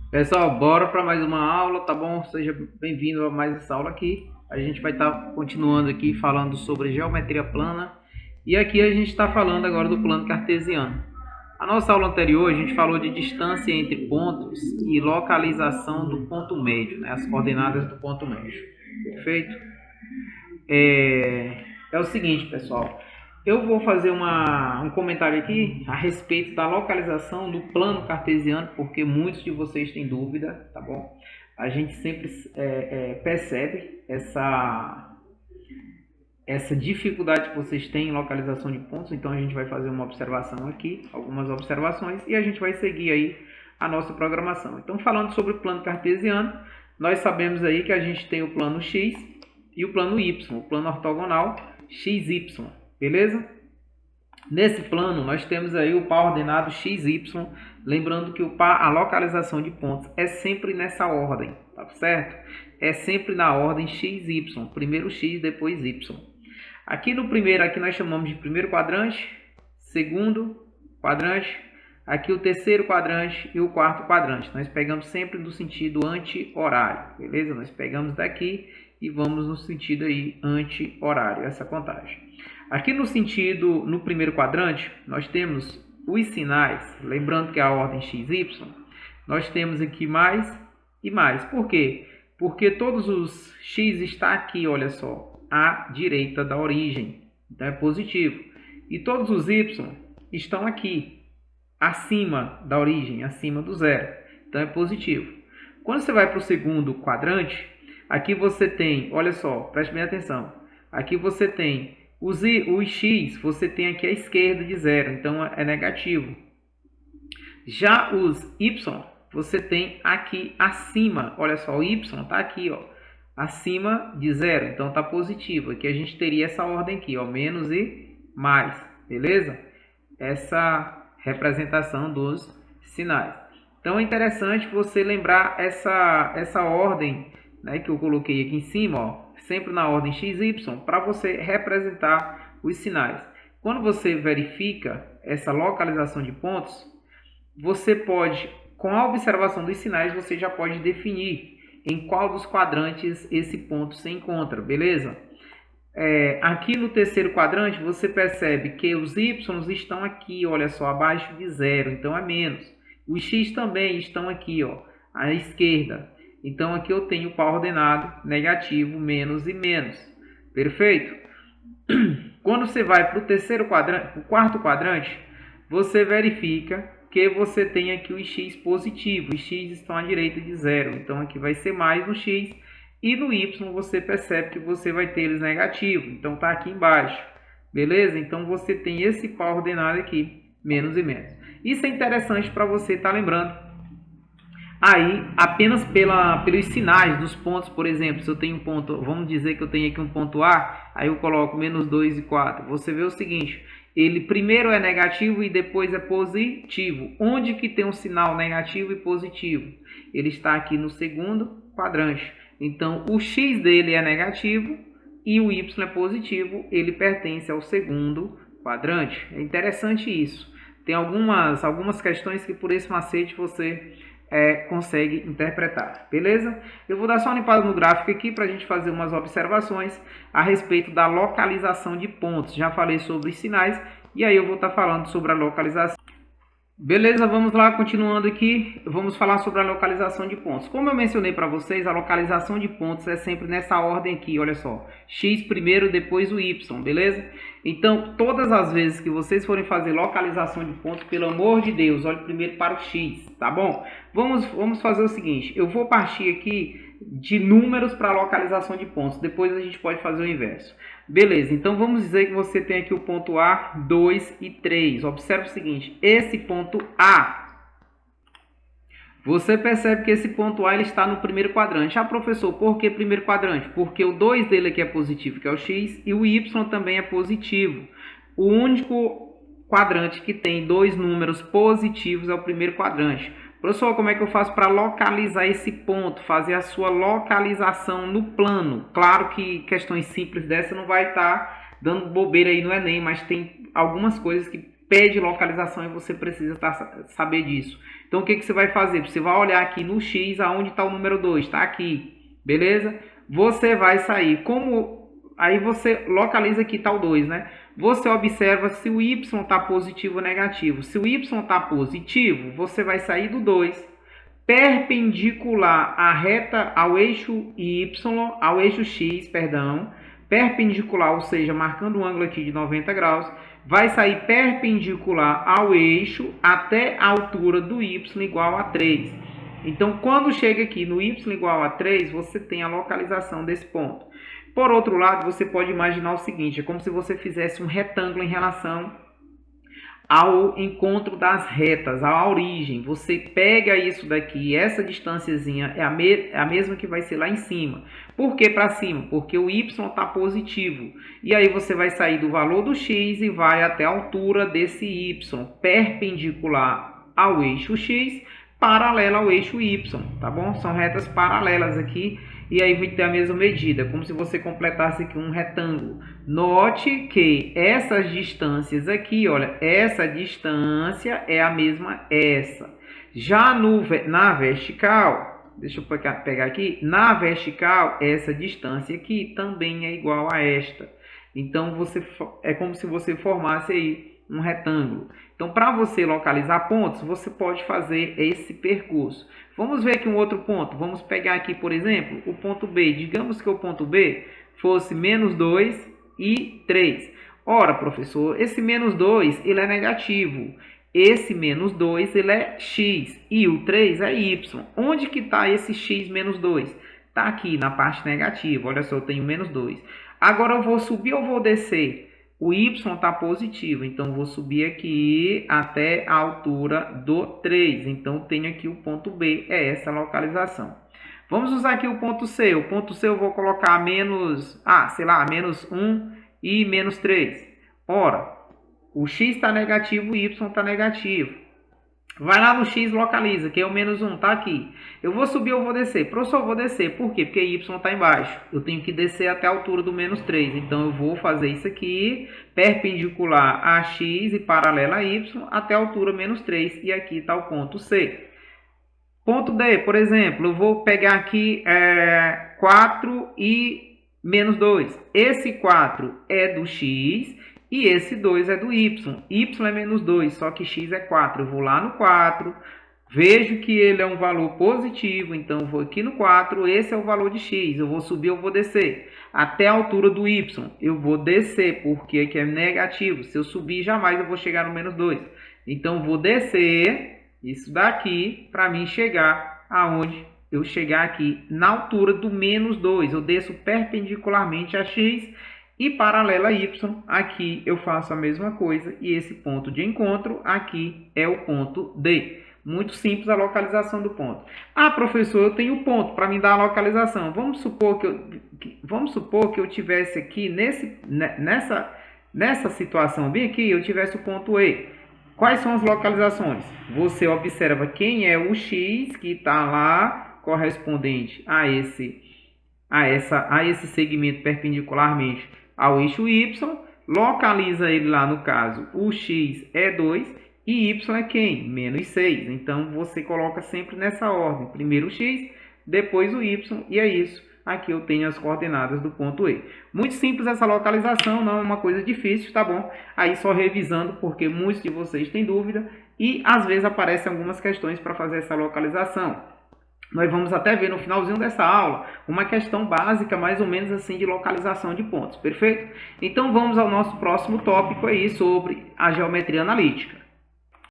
Pessoal, bora para mais uma aula, tá bom? Seja bem-vindo a mais essa aula aqui. A gente vai estar continuando aqui falando sobre geometria plana e aqui a gente está falando agora do plano cartesiano. A nossa aula anterior a gente falou de distância entre pontos e localização do ponto médio, né? As coordenadas do ponto médio. Perfeito? É o seguinte, pessoal. Eu vou fazer um comentário aqui a respeito da localização do plano cartesiano, porque muitos de vocês têm dúvida, tá bom? A gente sempre percebe essa dificuldade que vocês têm em localização de pontos, então a gente vai fazer uma observação aqui, algumas observações, e a gente vai seguir aí a nossa programação. Então, falando sobre o plano cartesiano, nós sabemos aí que a gente tem o plano X e o plano Y, o plano ortogonal XY, beleza? Nesse plano, nós temos aí o par ordenado XY, lembrando que a localização de pontos é sempre nessa ordem, tá certo? É sempre na ordem XY, primeiro X, depois Y. Aqui no primeiro, aqui nós chamamos de primeiro quadrante, segundo quadrante, aqui o terceiro quadrante e o quarto quadrante. Nós pegamos sempre no sentido anti-horário, beleza? Nós pegamos daqui e vamos no sentido aí anti-horário, essa contagem. Aqui no primeiro quadrante, nós temos os sinais, lembrando que é a ordem XY, nós temos aqui mais e mais. Por quê? Porque todos os X está aqui, olha só, à direita da origem, então é positivo. E todos os Y estão aqui, acima da origem, acima do zero, então é positivo. Quando você vai para o segundo quadrante, aqui você tem, olha só, preste bem atenção, aqui você tem os X, você tem aqui à esquerda de zero, então é negativo. Já os Y, você tem aqui acima, olha só, o Y está aqui, ó, acima de zero, então está positivo. Aqui a gente teria essa ordem aqui, ó, menos e mais, beleza? Essa representação dos sinais. Então é interessante você lembrar essa ordem, né, que eu coloquei aqui em cima, ó, sempre na ordem XY, para você representar os sinais. Quando você verifica essa localização de pontos, você pode, com a observação dos sinais, você já pode definir em qual dos quadrantes esse ponto se encontra, beleza? Aqui no terceiro quadrante, você percebe que os Y estão aqui, olha só, abaixo de zero, então é menos. Os X também estão aqui, ó, à esquerda. Então, aqui eu tenho o par ordenado negativo, menos e menos. Perfeito? Quando você vai para o terceiro quadrante, para o quarto quadrante, você verifica que você tem aqui o X positivo. Os X estão à direita de zero. Então, aqui vai ser mais no X. E no Y, você percebe que você vai ter eles negativos. Então, está aqui embaixo. Beleza? Então, você tem esse par ordenado aqui, menos e menos. Isso é interessante para você estar lembrando. Aí, apenas pelos sinais dos pontos, por exemplo, se eu tenho um ponto, vamos dizer que eu tenho aqui um ponto A, aí eu coloco menos 2 e 4. Você vê o seguinte, ele primeiro é negativo e depois é positivo. Onde que tem um sinal negativo e positivo? Ele está aqui no segundo quadrante. Então, o X dele é negativo e o Y é positivo, ele pertence ao segundo quadrante. É interessante isso. Tem algumas questões que por esse macete você consegue interpretar, beleza? Eu vou dar só uma limpada no gráfico aqui para a gente fazer umas observações a respeito da localização de pontos. Já falei sobre os sinais e aí eu vou estar falando sobre a localização. Beleza, vamos lá, continuando aqui, vamos falar sobre a localização de pontos. Como eu mencionei para vocês, a localização de pontos é sempre nessa ordem aqui, olha só. X primeiro, depois o Y, beleza? Então, todas as vezes que vocês forem fazer localização de pontos, pelo amor de Deus, olhe primeiro para o X, tá bom? Vamos fazer o seguinte, eu vou partir aqui de números para localização de pontos, depois a gente pode fazer o inverso. Beleza, então vamos dizer que você tem aqui o ponto A, 2 e 3. Observe o seguinte, esse ponto A, você percebe que esse ponto A ele está no primeiro quadrante. Ah, professor, por que primeiro quadrante? Porque o 2 dele aqui é positivo, que é o X, e o Y também é positivo. O único quadrante que tem dois números positivos é o primeiro quadrante. Professor, como é que eu faço para localizar esse ponto, fazer a sua localização no plano? Claro que questões simples dessa não vai estar dando bobeira aí no Enem, mas tem algumas coisas que pede localização e você precisa saber disso. Então o que você vai fazer? Você vai olhar aqui no X, aonde está o número 2, está aqui, beleza? Você vai sair, aí você localiza aqui está o 2, né? Você observa se o Y está positivo ou negativo. Se o Y está positivo, você vai sair do 2, perpendicular a reta ao eixo Y, ao eixo X, perdão, perpendicular, ou seja, marcando um ângulo aqui de 90 graus, vai sair perpendicular ao eixo até a altura do Y igual a 3. Então, quando chega aqui no Y igual a 3, você tem a localização desse ponto. Por outro lado, você pode imaginar o seguinte, é como se você fizesse um retângulo em relação ao encontro das retas, à origem. Você pega isso daqui, essa distânciazinha é a mesma que vai ser lá em cima. Por que para cima? Porque o Y está positivo. E aí você vai sair do valor do X e vai até a altura desse Y, perpendicular ao eixo X, paralela ao eixo Y, tá bom? São retas paralelas aqui. E aí vai ter a mesma medida, como se você completasse aqui um retângulo. Note que essas distâncias aqui, olha, essa distância é a mesma essa. Já na vertical, deixa eu pegar aqui, na vertical, essa distância aqui também é igual a esta. Então, é como se você formasse aí um retângulo. Então, para você localizar pontos, você pode fazer esse percurso. Vamos ver aqui um outro ponto. Vamos pegar aqui, por exemplo, o ponto B. Digamos que o ponto B fosse menos 2 e 3. Ora, professor, esse menos 2 ele é negativo. Esse menos 2 ele é x e o 3 é y. Onde que está esse x menos 2? Está aqui na parte negativa. Olha só, eu tenho menos 2. Agora eu vou subir ou vou descer? O y está positivo, então vou subir aqui até a altura do 3. Então tenho aqui o ponto B, é essa a localização. Vamos usar aqui o ponto C. O ponto C eu vou colocar menos 1 e menos 3. Ora, o x está negativo, o y está negativo. Vai lá no x, localiza, que é o menos 1, está aqui. Eu vou subir ou vou descer? Professor, eu vou descer. Por quê? Porque y está embaixo. Eu tenho que descer até a altura do menos 3. Então, eu vou fazer isso aqui, perpendicular a x e paralela a y, até a altura menos 3. E aqui está o ponto C. Ponto D, por exemplo, eu vou pegar aqui 4 e menos 2. Esse 4 é do x e esse 2 é do y. Y é menos 2, só que x é 4. Eu vou lá no 4, vejo que ele é um valor positivo, então eu vou aqui no 4, esse é o valor de x. Eu vou subir ou vou descer? Até a altura do y. Eu vou descer, porque aqui é negativo. Se eu subir, jamais eu vou chegar no menos 2. Então, eu vou descer isso daqui para mim chegar aonde eu chegar aqui na altura do menos 2. Eu desço perpendicularmente a x e paralela a y, aqui eu faço a mesma coisa e esse ponto de encontro aqui é o ponto D. Muito simples a localização do ponto. Ah, professor, eu tenho ponto para me dar a localização. Vamos supor que eu tivesse aqui nessa situação bem aqui, eu tivesse o ponto E. Quais são as localizações? Você observa quem é o x que está lá correspondente a esse segmento perpendicularmente ao eixo y, localiza ele lá no caso, o x é 2 e y é quem? Menos 6. Então, você coloca sempre nessa ordem. Primeiro o x, depois o y e é isso. Aqui eu tenho as coordenadas do ponto E. Muito simples essa localização, não é uma coisa difícil, tá bom? Aí só revisando, porque muitos de vocês têm dúvida e às vezes aparecem algumas questões para fazer essa localização. Nós vamos até ver no finalzinho dessa aula uma questão básica, mais ou menos assim, de localização de pontos, perfeito? Então vamos ao nosso próximo tópico aí sobre a geometria analítica.